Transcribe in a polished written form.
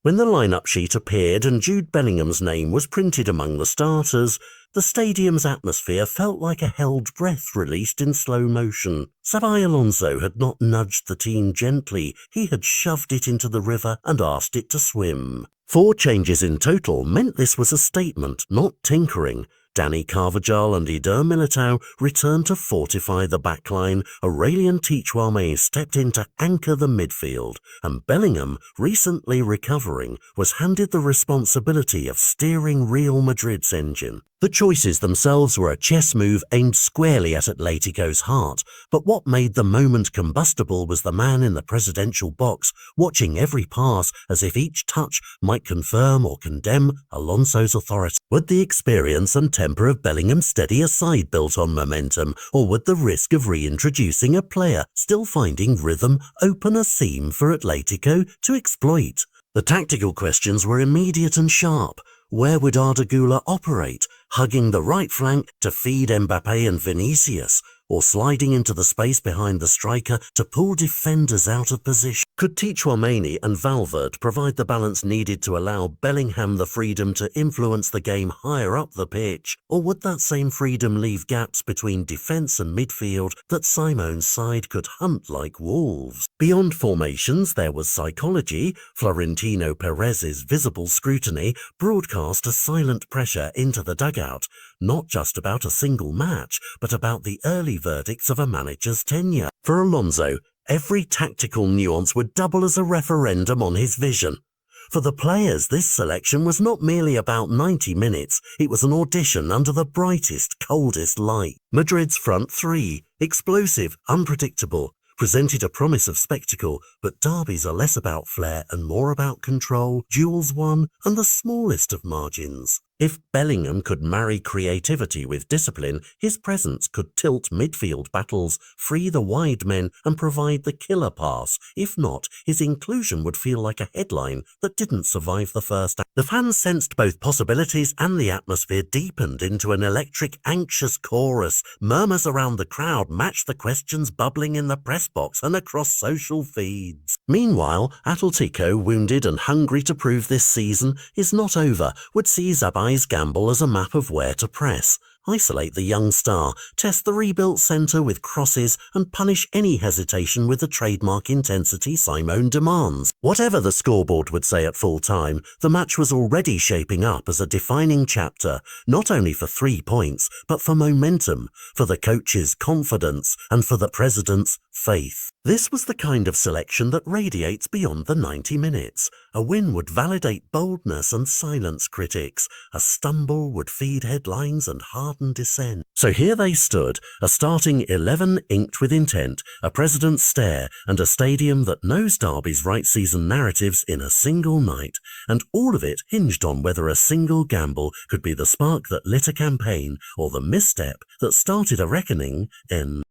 When the lineup sheet appeared and Jude Bellingham's name was printed among the starters, the stadium's atmosphere felt like a held breath released in slow motion. Xabi Alonso had not nudged the team gently, he had shoved it into the river and asked it to swim. 4 changes in total meant this was a statement, not tinkering. Dani Carvajal and Eder Militao returned to fortify the backline, Aurelien Tchouameni stepped in to anchor the midfield, and Bellingham, recently recovering, was handed the responsibility of steering Real Madrid's engine. The choices themselves were a chess move aimed squarely at Atletico's heart, but what made the moment combustible was the man in the presidential box, watching every pass as if each touch might confirm or condemn Alonso's authority. Would the experience and temper of Bellingham steady a side built on momentum, or would the risk of reintroducing a player still finding rhythm open a seam for Atletico to exploit? The tactical questions were immediate and sharp. Where would Arda Güler operate? Hugging the right flank to feed Mbappe and Vinicius, or sliding into the space behind the striker to pull defenders out of position? Could Tchouameni and Valverde provide the balance needed to allow Bellingham the freedom to influence the game higher up the pitch, or would that same freedom leave gaps between defence and midfield that Simone's side could hunt like wolves? Beyond formations, there was psychology. Florentino Perez's visible scrutiny broadcast a silent pressure into the dugout, not just about a single match, but about the early verdicts of a manager's tenure. For Alonso, every tactical nuance would double as a referendum on his vision. For the players, this selection was not merely about 90 minutes, it was an audition under the brightest, coldest light. Madrid's front three, explosive, unpredictable, presented a promise of spectacle, but derbies are less about flair and more about control, duels won, and the smallest of margins. If Bellingham could marry creativity with discipline, his presence could tilt midfield battles, free the wide men, and provide the killer pass. If not, his inclusion would feel like a headline that didn't survive the first act. The fans sensed both possibilities, and the atmosphere deepened into an electric, anxious chorus. Murmurs around the crowd matched the questions bubbling in the press box and across social feeds. Meanwhile, Atletico, wounded and hungry to prove this season is not over, would see Xabi's gamble as a map of where to press. Isolate the young star, test the rebuilt centre with crosses, and punish any hesitation with the trademark intensity Simone demands. Whatever the scoreboard would say at full time, the match was already shaping up as a defining chapter, not only for 3 points, but for momentum, for the coach's confidence, and for the president's faith. This was the kind of selection that radiates beyond the 90 minutes. A win would validate boldness and silence critics. A stumble would feed headlines and harden dissent. So here they stood, a starting 11 inked with intent, a president's stare, and a stadium that knows derbies write season narratives in a single night. And all of it hinged on whether a single gamble could be the spark that lit a campaign, or the misstep that started a reckoning in